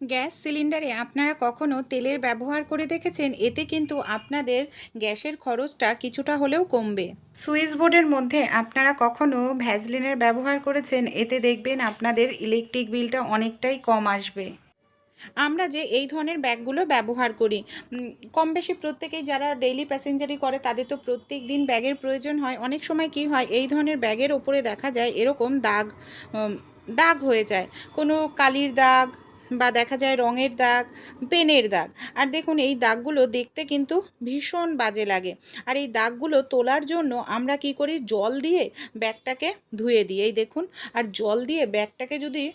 Gas সিলিন্ডারে আপনারা কখনো তেলের ব্যবহার করে দেখেছেন? এতে কিন্তু আপনাদের গ্যাসের খরচটা কিছুটা হলেও কমবে। সুইচ বোর্ডের মধ্যে আপনারা কখনো ভ্যাসলিনের ব্যবহার করেছেন? এতে দেখবেন আপনাদের ইলেকট্রিক বিলটা অনেকটাই কম আসবে। আমরা যে এই ধরনের ব্যাগগুলো ব্যবহার করি, কম বেশি প্রত্যেকেই যারা ডেইলি প্যাসেঞ্জারি করে তাদের তো প্রত্যেক দিন ব্যাগের প্রয়োজন হয়। অনেক সময় কি হয়, এই ধরনের ব্যাগের ওপরে দেখা যায় এরকম দাগ, দাগ হয়ে যায়, কোনো কালির দাগ বা দেখা যায় রঙের দাগ, পেনের দাগ। আর দেখুন এই দাগগুলো দেখতে কিন্তু ভীষণ বাজে লাগে। আর এই দাগগুলো তোলার জন্য আমরা কি করি, জল দিয়ে ব্যাগটাকে ধুয়ে দিই। এই দেখুন, আর জল দিয়ে ব্যাগটাকে যদি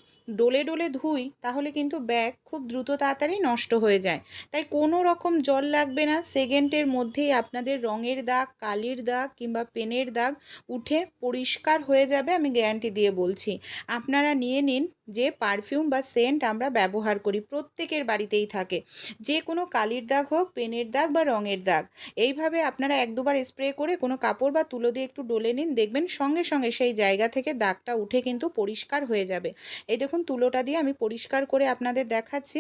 ডলে ডলে ধুই তাহলে কিন্তু ব্যাগ খুব দ্রুত তাড়াতাড়ি নষ্ট হয়ে যায়। তাই কোনো রকম জল লাগবে না, সেকেন্ডের মধ্যেই আপনাদের রঙের দাগ, কালির দাগ কিংবা পেনের দাগ উঠে পরিষ্কার হয়ে যাবে, আমি গ্যারান্টি দিয়ে বলছি। আপনারা নিয়ে নিন যে পারফিউম বা সেন্ট আমরা ব্যবহার করি, প্রত্যেকের বাড়িতেই থাকে, যে কোনো কালির দাগ হোক, পেনের দাগ বা রঙের দাগ, এইভাবে আপনারা এক দুবার স্প্রে করে কোনো কাপড় বা তুলো দিয়ে একটু ডলে নিন, দেখবেন সঙ্গে সঙ্গে সেই জায়গা থেকে দাগটা উঠে কিন্তু পরিষ্কার হয়ে যাবে। এই দেখুন তুলোটা দিয়ে আমি পরিষ্কার করে আপনাদের দেখাচ্ছি,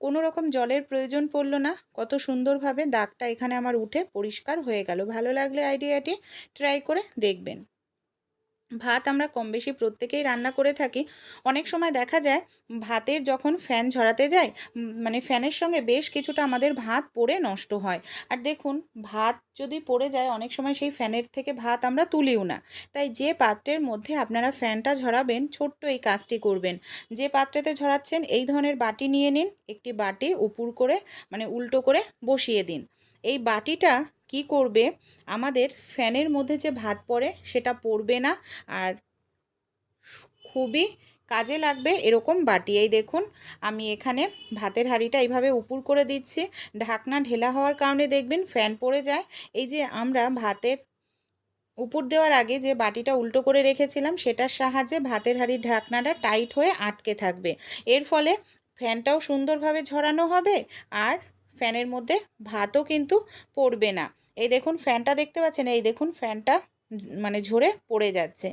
কোনো রকম জলের প্রয়োজন পড়লো না, কত সুন্দরভাবে দাগটা এখানে আমার উঠে পরিষ্কার হয়ে গেল। ভালো লাগলে আইডিয়াটি ট্রাই করে দেখবেন। ভাত আমরা কম বেশি প্রত্যেকেই রান্না করে থাকি। অনেক সময় দেখা যায় ভাতের যখন ফ্যান ঝরাতে যায়, মানে ফ্যানের সঙ্গে বেশ কিছুটা আমাদের ভাত পড়ে নষ্ট হয়। আর দেখুন ভাত যদি পড়ে যায় অনেক সময় সেই ফ্যানের থেকে ভাত আমরা তুলিও না। তাই যে পাত্রের মধ্যে আপনারা ফ্যানটা ঝরাবেন, ছোট্ট এই কাজটি করবেন। যে পাত্রেতে ঝরাচ্ছেন এই ধরনের বাটি নিয়ে নিন, একটি বাটি উপর করে মানে উল্টো করে বসিয়ে দিন। এই বাটিটা কি করবে, আমাদের ফ্যানের মধ্যে যে ভাত পড়ে সেটা পড়বে না, আর খুবই কাজে লাগবে এরকম বাটি। এই দেখুন আমি এখানে ভাতের হাঁড়িটা এইভাবে উপুর করে দিচ্ছি, ঢাকনা ঢেলা হওয়ার কারণে দেখবেন ফ্যান পড়ে যায়। এই যে আমরা ভাতের উপর দেওয়ার আগে যে বাটিটা উল্টো করে রেখেছিলাম সেটার সাহায্যে ভাতের হাঁড়ির ঢাকনাটা টাইট হয়ে আটকে থাকবে। এর ফলে ফ্যানটাও সুন্দরভাবে ঝরানো হবে, আর ফ্যানের মধ্যে ভাতও কিন্তু পড়বে না। এই দেখুন ফ্যানটা দেখতে পাচ্ছেন, এই দেখুন ফ্যানটা মানে ঝরে পড়ে যাচ্ছে।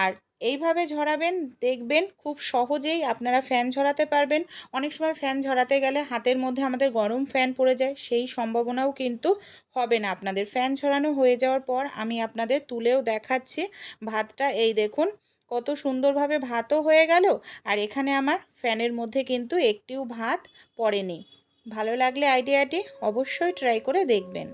আর এইভাবে ঝরাবেন, দেখবেন খুব সহজেই আপনারা ফ্যান ঝরাতে পারবেন। অনেক সময় ফ্যান ঝরাতে গেলে হাতের মধ্যে আমাদের গরম ফ্যান পড়ে যায়, সেই সম্ভাবনাও কিন্তু হবে না আপনাদের। ফ্যান ঝরানো হয়ে যাওয়ার পর আমি আপনাদের তুলেও দেখাচ্ছি ভাতটা। এই দেখুন কত সুন্দরভাবে ভাতও হয়ে গেল, আর এখানে আমার ফ্যানের মধ্যে কিন্তু একটিও ভাত পড়েনি। ভালো লাগলে আইডিয়াটি অবশ্যই ট্রাই করে দেখবেন।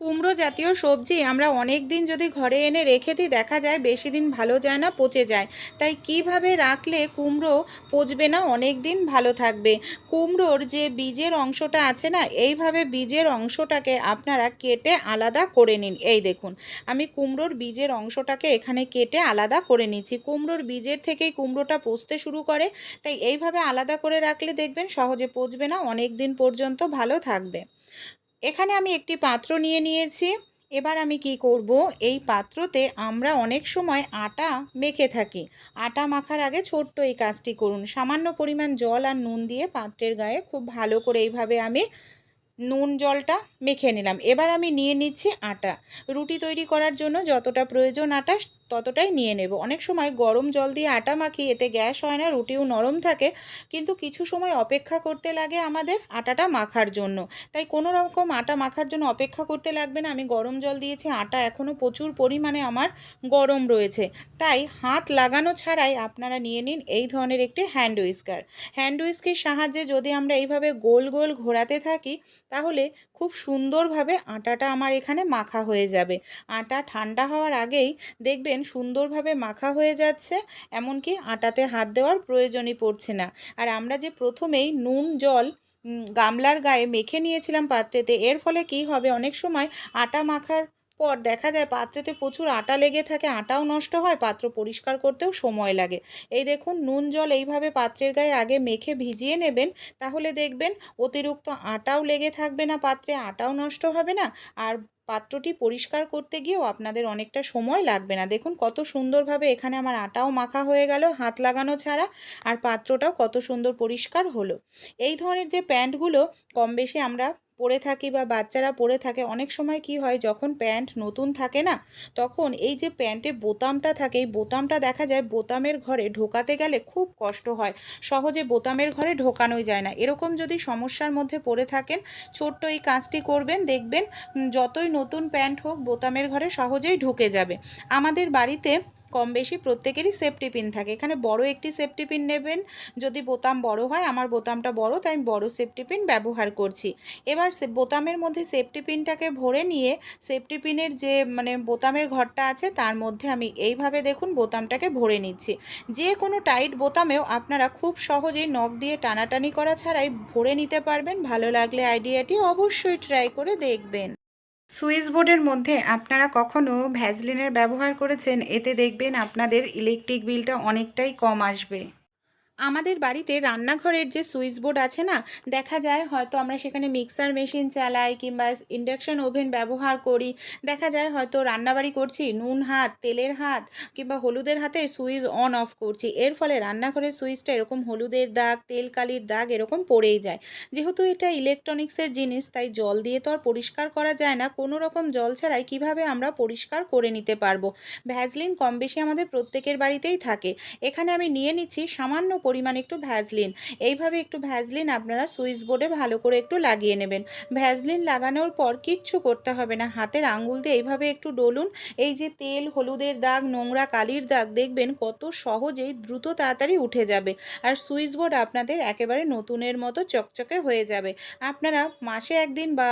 কুমড়ো জাতীয় সবজি আমরা অনেক দিন যদি ঘরে এনে রেখে দিই, দেখা যায় বেশি দিন ভালো যায় না, পচে যায়। তাই কিভাবে রাখলে কুমড়ো পচবে না, অনেক দিন ভালো থাকবে? কুমড়োর যে বীজের অংশটা আছে না, এইভাবে বীজের অংশটাকে আপনারা কেটে আলাদা করে নিন। এই দেখুন আমি কুমড়োর বীজের অংশটাকে এখানে কেটে আলাদা করে নিচ্ছি। কুমড়োর বীজের থেকেই কুমড়োটা পচতে শুরু করে, তাই এইভাবে আলাদা করে রাখলে দেখবেন সহজে পচবে না, অনেক দিন পর্যন্ত ভালো থাকবে। এখানে আমি একটি পাত্র নিয়ে নিয়েছি। এবার আমি কি করব, এই পাত্রতে আমরা অনেক সময় আটা মেখে থাকি। আটা মাখার আগে ছোট্ট এই কাজটি করুন, সামান্য পরিমাণ জল আর নুন দিয়ে পাত্রের গায়ে খুব ভালো করে এইভাবে আমি নুন জলটা মেখে নিলাম। এবার আমি নিয়ে নিচ্ছি আটা। রুটি তৈরি করার জন্য যতটা প্রয়োজন আটা ততটাই নিয়ে নেব। অনেক সময় গরম জল দিয়ে আটা মাখি, এতে গ্যাস হয় না, রুটিও নরম থাকে, কিন্তু কিছু সময় অপেক্ষা করতে লাগে আমাদের আটাটা মাখার জন্য। তাই কোনো রকম আটা মাখার জন্য অপেক্ষা করতে লাগবে না। আমি গরম জল দিয়েছি, আটা এখনও প্রচুর পরিমাণে আমার গরম রয়েছে, তাই হাত লাগানো ছাড়াই আপনারা নিয়ে নিন এই ধরনের একটি হ্যান্ড হুইস্কার। হ্যান্ড হুইস্কের সাহায্যে যদি আমরা এইভাবে গোল গোল ঘোরাতে থাকি তাহলে খুব সুন্দরভাবে আটাটা আমার এখানে মাখা হয়ে যাবে। আটা ঠান্ডা হওয়ার আগেই দেখবেন সুন্দরভাবে মাখা হয়ে যাচ্ছে, এমনকি আটাতে হাত দেওয়ার প্রয়োজনই পড়ছে না। আর আমরা যে প্রথমেই নুন জল গামলার গায়ে মেখে নিয়েছিলাম পাত্রেতে, এর ফলে কি হবে, অনেক সময় আটা মাখার পর দেখা যায় পাত্রেতে প্রচুর আটা লেগে থাকে, আটাও নষ্ট হয়, পাত্র পরিষ্কার করতেও সময় লাগে। এই দেখুন নুন জল এইভাবে পাত্রের গায়ে আগে মেখে ভিজিয়ে নেবেন, তাহলে দেখবেন অতিরিক্ত আটাও লেগে থাকবে না পাত্রে, আটাও নষ্ট হবে না, আর পাত্রটি পরিষ্কার করতে গিয়েও আপনাদের অনেকটা সময় লাগবে না। দেখুন কত সুন্দরভাবে এখানে আমার আটাও মাখা হয়ে গেল হাত লাগানো ছাড়া, আর পাত্রটাও কত সুন্দর পরিষ্কার হলো। এই ধরনের যে প্যান্টগুলো কম বেশি আমরা পরে থাকি বা বাচ্চারা পরে থাকে, অনেক সময় কি হয় যখন প্যান্ট নতুন থাকে না, তখন এই যে প্যান্টে বোতামটা থাকে, এই বোতামটা দেখা যায় বোতামের ঘরে ঢোকাতে গেলে খুব কষ্ট হয়, সহজে বোতামের ঘরে ঢোকানোই যায় না। এরকম যদি সমস্যার মধ্যে পড়ে থাকেন, ছোট্ট এই কাজটি করবেন, দেখবেন যতই নতুন প্যান্ট হোক বোতামের ঘরে সহজেই ঢুকে যাবে। আমাদের বাড়িতে কম বেশি প্রত্যেকেরই সেফটি পিন থাকে, এখানে বড় একটি সেফটি পিন নেবেন, যদি বোতাম বড় হয়, আমার বোতামটা বড় তাই আমি বড় সেফটি পিন ব্যবহার করছি। এবার বোতামের মধ্যে সেফটি পিনটাকে ভরে নিয়ে সেফটি পিনের যে বোতামের ঘরটা আছে তার মধ্যে আমি এইভাবে দেখুন বোতামটাকে ভরে নিচ্ছি। যে কোনো টাইট বোতামেও আপনারা খুব সহজেই নখ দিয়ে টানাটানি করা ছাড়াই ভরে নিতে পারবেন। ভালো লাগলে আইডিয়াটি অবশ্যই ট্রাই করে দেখবেন। সুইচ বোর্ডের মধ্যে আপনারা কখনো ভ্যাসলিনের ব্যবহার করেছেন? এতে দেখবেন আপনাদের ইলেকট্রিক বিলটা অনেকটাই কম আসবে। আমাদের বাড়িতে রান্নাঘরের যে সুইচ বোর্ড আছে না, দেখা যায় হয়তো আমরা সেখানে মিক্সার মেশিন চালাই কিংবা ইন্ডাকশন ওভেন ব্যবহার করি, দেখা যায় হয়তো রান্নাবাড়ি করছি, নুন হাত, তেলের হাত কিংবা হলুদের হাতে সুইচ অন অফ করছি, এর ফলে রান্নাঘরের সুইচটা এরকম হলুদের দাগ, তেল কালির দাগ এরকম পড়েই যায়। যেহেতু এটা ইলেকট্রনিক্সের জিনিস, তাই জল দিয়ে তো আর পরিষ্কার করা যায় না, কোনো রকম জল ছাড়াই কিভাবে আমরা পরিষ্কার করে নিতে পারবো। ভ্যাসলিন কম বেশি আমাদের প্রত্যেকের বাড়িতেই থাকে। এখানে আমি নিয়ে নিচ্ছি সামান্য পরিমাণ একটু ভ্যাসলিন। এইভাবে একটু ভ্যাসলিন আপনারা সুইচ বোর্ডে ভালো করে একটু লাগিয়ে নেবেন। ভ্যাসলিন লাগানোর পর কিচ্ছু করতে হবে না, হাতের আঙুল দিয়ে এইভাবে একটু ডলুন। এই যে তেল, হলুদের দাগ, নোংরা কালির দাগ দেখবেন কত সহজেই দ্রুত তাড়াতাড়ি উঠে যাবে, আর সুইচ বোর্ড আপনাদের একেবারে নতুনের মতো চকচকে হয়ে যাবে। আপনারা মাসে একদিন বা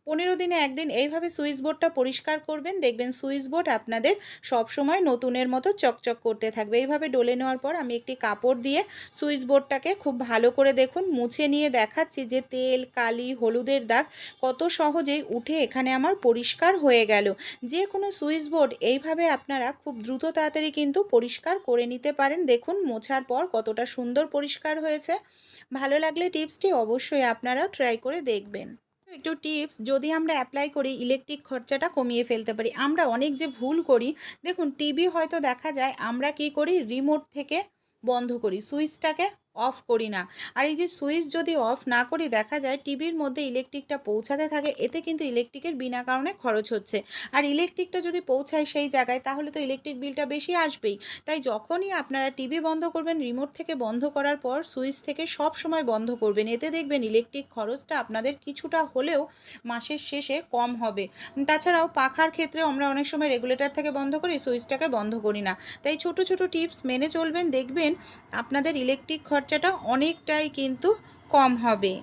15 দিনে একদিন এইভাবে সুইচ বোর্ডটা পরিষ্কার করবেন, দেখবেন সুইচ বোর্ড আপনাদের সবসময় নতুনের মতো চকচক করতে থাকবে। এইভাবে ডলে নেওয়ার পর আমি একটি কাপড় দিয়ে সুইচ বোর্ডটাকে খুব ভালো করে দেখুন মুছে নিয়ে দেখাচ্ছি যে তেল, কালি, হলুদের দাগ কত সহজেই উঠে এখানে আমার পরিষ্কার হয়ে গেল। যে কোনো সুইচ বোর্ড এইভাবে আপনারা খুব দ্রুত তাড়াতাড়ি কিন্তু পরিষ্কার করে নিতে পারেন। দেখুন মোছার পর কতটা সুন্দর পরিষ্কার হয়েছে। ভালো লাগলে টিপসটি অবশ্যই আপনারা ট্রাই করে দেখবেন। একটু টিপস যদি আমরা অ্যাপ্লাই করি ইলেকট্রিক খরচাটা কমিয়ে ফেলতে পারি। আমরা অনেক যে ভুল করি, দেখুন টিভি হয়তো দেখা যায় আমরা কি করি, রিমোট থেকে বন্ধ করি, সুইচটাকে অফ করি না। আর এই যে সুইচ যদি অফ না করি, দেখা যায় টিভির মধ্যে ইলেকট্রিকটা পৌঁছাতে থাকে, এতে কিন্তু ইলেকট্রিকের বিনা কারণে খরচ হচ্ছে। আর ইলেকট্রিকটা যদি পৌঁছায় সেই জায়গায়, তাহলে তো ইলেকট্রিক বিলটা বেশি আসবেই। তাই যখনই আপনারা টিভি বন্ধ করবেন, রিমোট থেকে বন্ধ করার পর সুইচ থেকে সব সময় বন্ধ করবেন। এতে দেখবেন ইলেকট্রিক খরচটা আপনাদের কিছুটা হলেও মাসের শেষে কম হবে। তাছাড়াও পাখার ক্ষেত্রে আমরা অনেক সময় রেগুলেটর থেকে বন্ধ করি, সুইচটাকে বন্ধ করি না। তাই ছোট ছোট টিপস মেনে চলবেন, দেখবেন আপনাদের ইলেকট্রিক খরচাটা অনেকটাই কিন্তু কম হবে।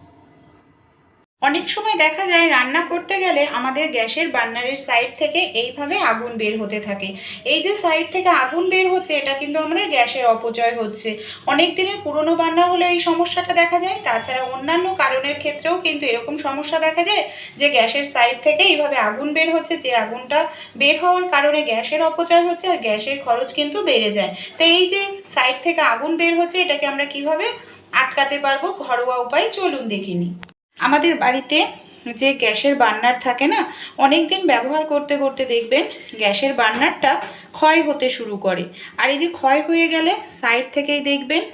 অনেক সময় দেখা যায় রান্না করতে গেলে আমাদের গ্যাসের বার্নারের সাইড থেকে এইভাবে আগুন বের হতে থাকে। এই যে সাইড থেকে আগুন বের হচ্ছে, এটা কিন্তু আমাদের গ্যাসের অপচয় হচ্ছে। অনেক দিনের পুরনো বার্নার হলে এই সমস্যাটা দেখা যায়। তাছাড়া অন্যান্য কারণের ক্ষেত্রেও কিন্তু এরকম সমস্যা দেখা যায় যে গ্যাসের সাইড থেকে এইভাবে আগুন বের হচ্ছে, যে আগুনটা বের হওয়ার কারণে গ্যাসের অপচয় হচ্ছে আর গ্যাসের খরচ কিন্তু বেড়ে যায়। তো এই যে সাইড থেকে আগুন বের হচ্ছে, এটাকে আমরা কিভাবে আটকাতে পারবো ঘরোয়া উপায় চলুন দেখিনি। আমাদের বাড়িতে যে গ্যাসের বার্নার থাকে না, অনেক দিন ব্যবহার করতে করতে দেখবেন গ্যাসের বার্নারটা ক্ষয় হতে শুরু করে। আর এই যে ক্ষয় হয়ে গেলে সাইড থেকেই দেখবেন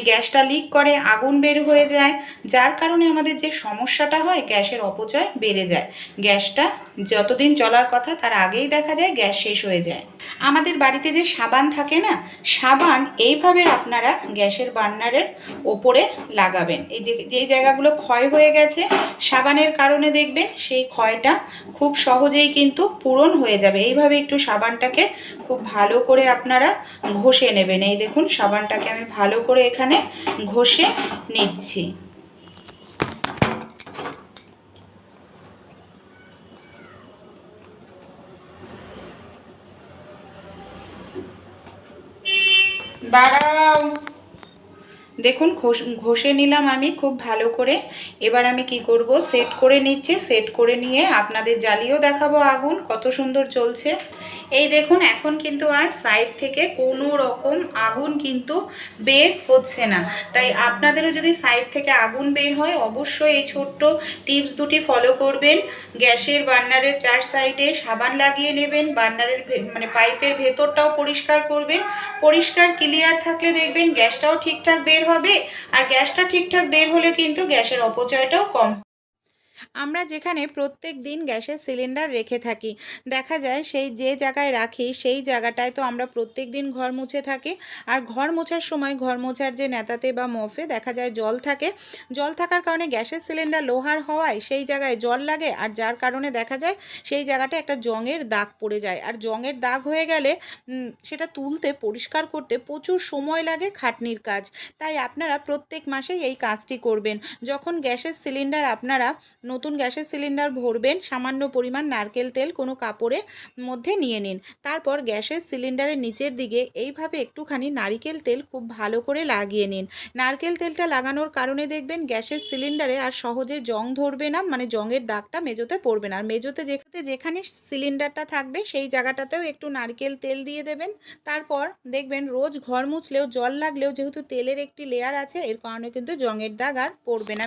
গ্যাসটা লিক করে, আগুন বের হয়ে যায়, যার কারণে আমাদের যে সমস্যাটা হয় গ্যাসের অপচয় বেড়ে যায়। গ্যাসটা যতদিন চলার কথা তার আগেই দেখা যায় গ্যাস শেষ হয়ে যায়। আমাদের বাড়িতে যে সাবান থাকে না, সাবান এইভাবে আপনারা গ্যাসের বার্নারের ওপরে লাগাবেন। এই যে জায়গাগুলো ক্ষয় হয়ে গেছে সাবানের কারণে, দেখবেন সেই ক্ষয়টা খুব সহজেই কিন্তু পূরণ হয়ে যাবে। এইভাবে একটু সাবানটাকে খুব ভালো করে আপনারা ঘষে নেবেন। এই দেখুন সাবানটাকে আমি ভালো করে এখানে ঘষে নিচ্ছি। দাঁড়াও, দেখুন ঘষে নিলাম আমি খুব ভালো করে। এবার আমি কি করব, সেট করে নিচ্ছি। সেট করে নিয়ে আপনাদের জ্বালিয়েও দেখাবো আগুন কত সুন্দর জ্বলছে। এই দেখুন এখন কিন্তু আর সাইড থেকে কোনো রকম আগুন কিন্তু বের হচ্ছে না। তাই আপনাদেরও যদি সাইড থেকে আগুন বের হয় অবশ্যই এই ছোট্ট টিপস দুটি ফলো করবেন। গ্যাসের বার্নারের চার সাইডে সাবান লাগিয়ে নেবেন, বার্নারের মানে পাইপের ভেতরটাও পরিষ্কার করবেন। পরিষ্কার ক্লিয়ার থাকলে দেখবেন গ্যাসটাও ঠিকঠাক বের হবে। আর গ্যাসটা ঠিকঠাক বের হলে কিন্তু গ্যাসের অপচয়টাও কম। আমরা যেখানে প্রত্যেক দিন গ্যাসের সিলিন্ডার রেখে থাকি, দেখা যায় সেই যে জায়গায় রাখি সেই জায়গাটায় তো আমরা প্রত্যেক দিন ঘর মুছে থাকি। আর ঘর মোছার সময় ঘর মোছার যে নেতাতে বা মফে দেখা যায় জল থাকে। জল থাকার কারণে গ্যাসের সিলিন্ডার লোহার হওয়ায় সেই জায়গায় জল লাগে, আর যার কারণে দেখা যায় সেই জায়গাটা একটা জংয়ের দাগ পড়ে যায়। আর জংয়ের দাগ হয়ে গেলে সেটা তুলতে পরিষ্কার করতে প্রচুর সময় লাগে, খাটনির কাজ। তাই আপনারা প্রত্যেক মাসেই এই কাজটি করবেন। যখন গ্যাসের সিলিন্ডার আপনারা নতুন গ্যাসের সিলিন্ডার ভরবেন, সামান্য পরিমাণ নারকেল তেল কোনো কাপড়ের মধ্যে নিয়ে নিন। তারপর গ্যাসের সিলিন্ডারের নিচের দিকে এইভাবে একটুখানি নারকেল তেল খুব ভালো করে লাগিয়ে নিন। নারকেল তেলটা লাগানোর কারণে দেখবেন গ্যাসের সিলিন্ডারে আর সহজে জং ধরবে না, মানে জংয়ের দাগটা মেজোতে পড়বে না। আর মেজোতে যেখানে সিলিন্ডারটা থাকবে সেই জায়গাটাতেও একটু নারকেল তেল দিয়ে দেবেন। তারপর দেখবেন রোজ ঘর মুছলেও জল লাগলেও যেহেতু তেলের একটি লেয়ার আছে, এর কারণে কিন্তু জংয়ের দাগ আর পড়বে না।